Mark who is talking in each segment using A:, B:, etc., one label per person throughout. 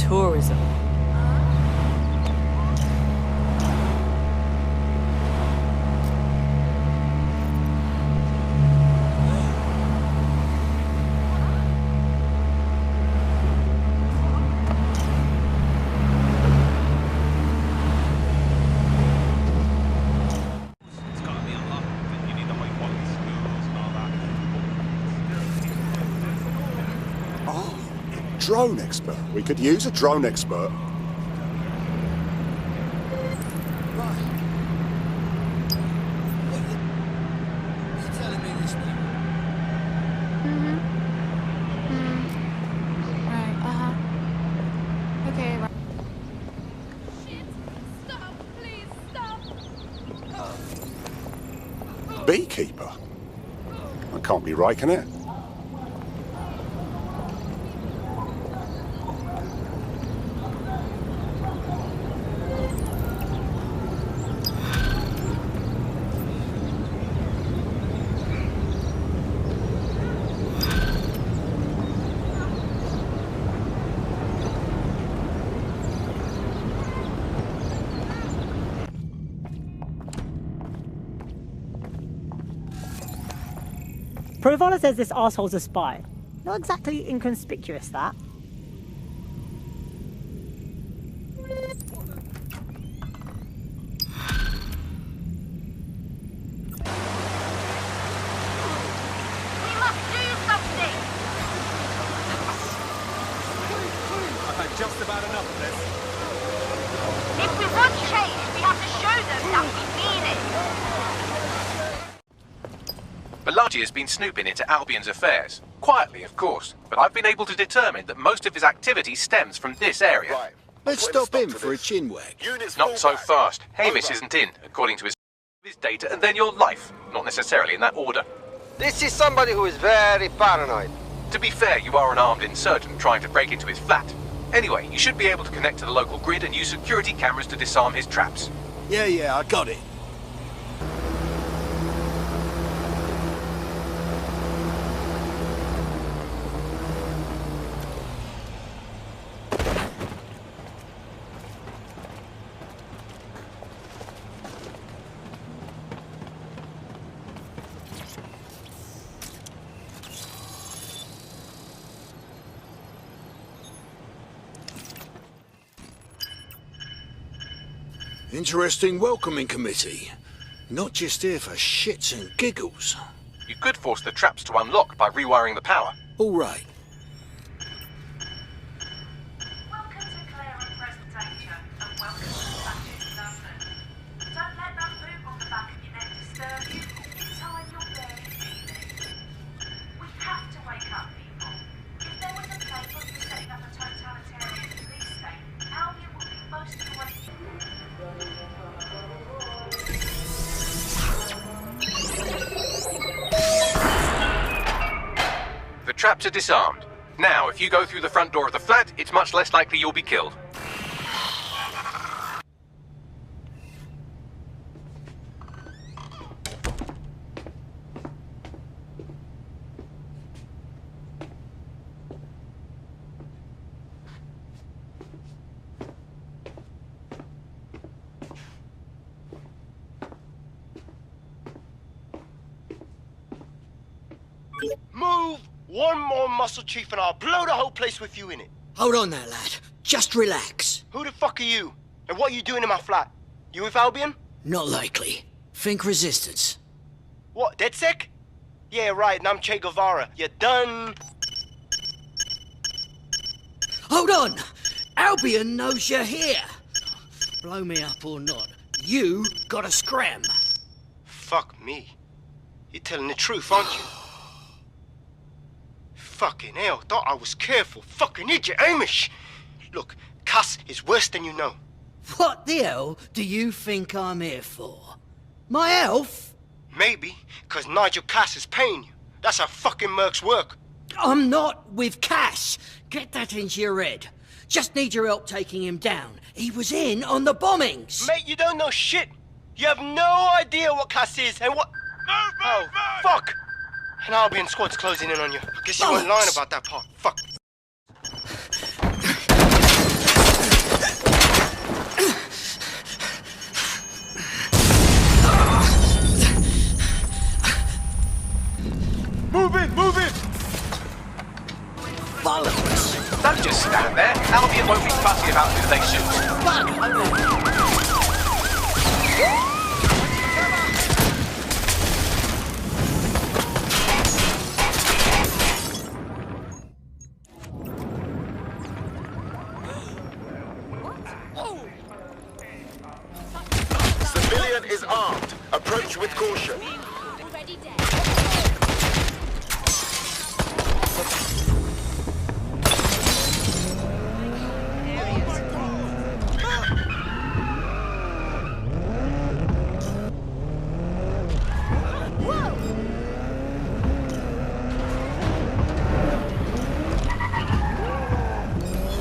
A: tourism.
B: Drone expert. We could use a drone expert.
C: Okay, right.
D: Shit! Stop! Please stop!
B: Beekeeper? That can't be right, can it?
E: Provola says this arsehole's a spy. Not exactly inconspicuous, that.
D: We must do something!
F: I've had just about enough of this.
D: If we want change, we have to show them that we mean it!
G: Bellagio has been snooping into Albion's affairs. Quietly, of course, but I've been able to determine that most of his activity stems from this area.
H: Right.
I: Let's stop him for a chin wag.
G: Not so fast. Hamish isn't in, according to his data, and then your life. Not necessarily in that order.
H: This is somebody who is very paranoid.
G: To be fair, you are an armed insurgent trying to break into his flat. Anyway, you should be able to connect to the local grid and use security cameras to disarm his traps.
I: Yeah, I got it. Interesting welcoming committee. Not just here for shits and giggles.
G: You could force the traps to unlock by rewiring the power.
I: All right.
D: Welcome to Claire and present danger, and welcome to the Batches London. Don't let that move on the back of your neck disturb you. In time, you'll barely feel it. We have to wake up, people. If there was a place where we were setting up a totalitarian police state, Albion would be most awake.
G: The traps are disarmed. Now, if you go through the front door of the flat, it's much less likely you'll be killed.
J: Move one more muscle, Chief, and I'll blow the whole place with you in it.
I: Hold on there, lad. Just relax.
J: Who the fuck are you? And what are you doing in my flat? You with Albion?
I: Not likely. Think resistance.
J: What, DedSec? Yeah, right, and I'm Che Guevara. You done?
I: Hold on! Albion knows you're here. Blow me up or not, you gotta scram.
J: Fuck me. You're telling the truth, aren't you? Fucking hell, thought I was careful. Fucking idiot, Hamish! Look, Cass is worse than you know.
I: What the hell do you think I'm here for? My elf?
J: Maybe, because Nigel Cass is paying you. That's how fucking mercs work.
I: I'm not with Cass. Get that into your head. Just need your help taking him down. He was in on the bombings.
J: Mate, you don't know shit. You have no idea what Cass is and what... Oh, fuck! An Albion squad's closing in on you. I guess you weren't lying about that part. Fuck.
I: bollocks!
G: Don't just stand there. Albion won't be fussy about who they shoot.
A: Civilian is armed. Approach with caution.
C: Already dead.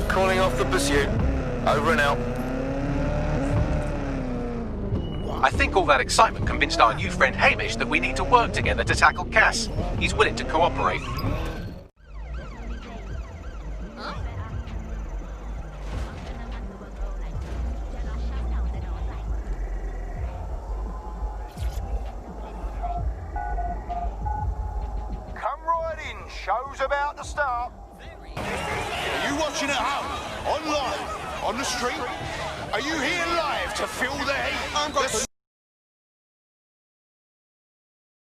A: Calling off the pursuit. Over and out.
G: I think all that excitement convinced our new friend Hamish that we need to work together to tackle Cass. He's willing to cooperate.
A: Come right in. Show's about to start.
B: Are you watching at home? Online? On the street? Are you here live to feel the heat?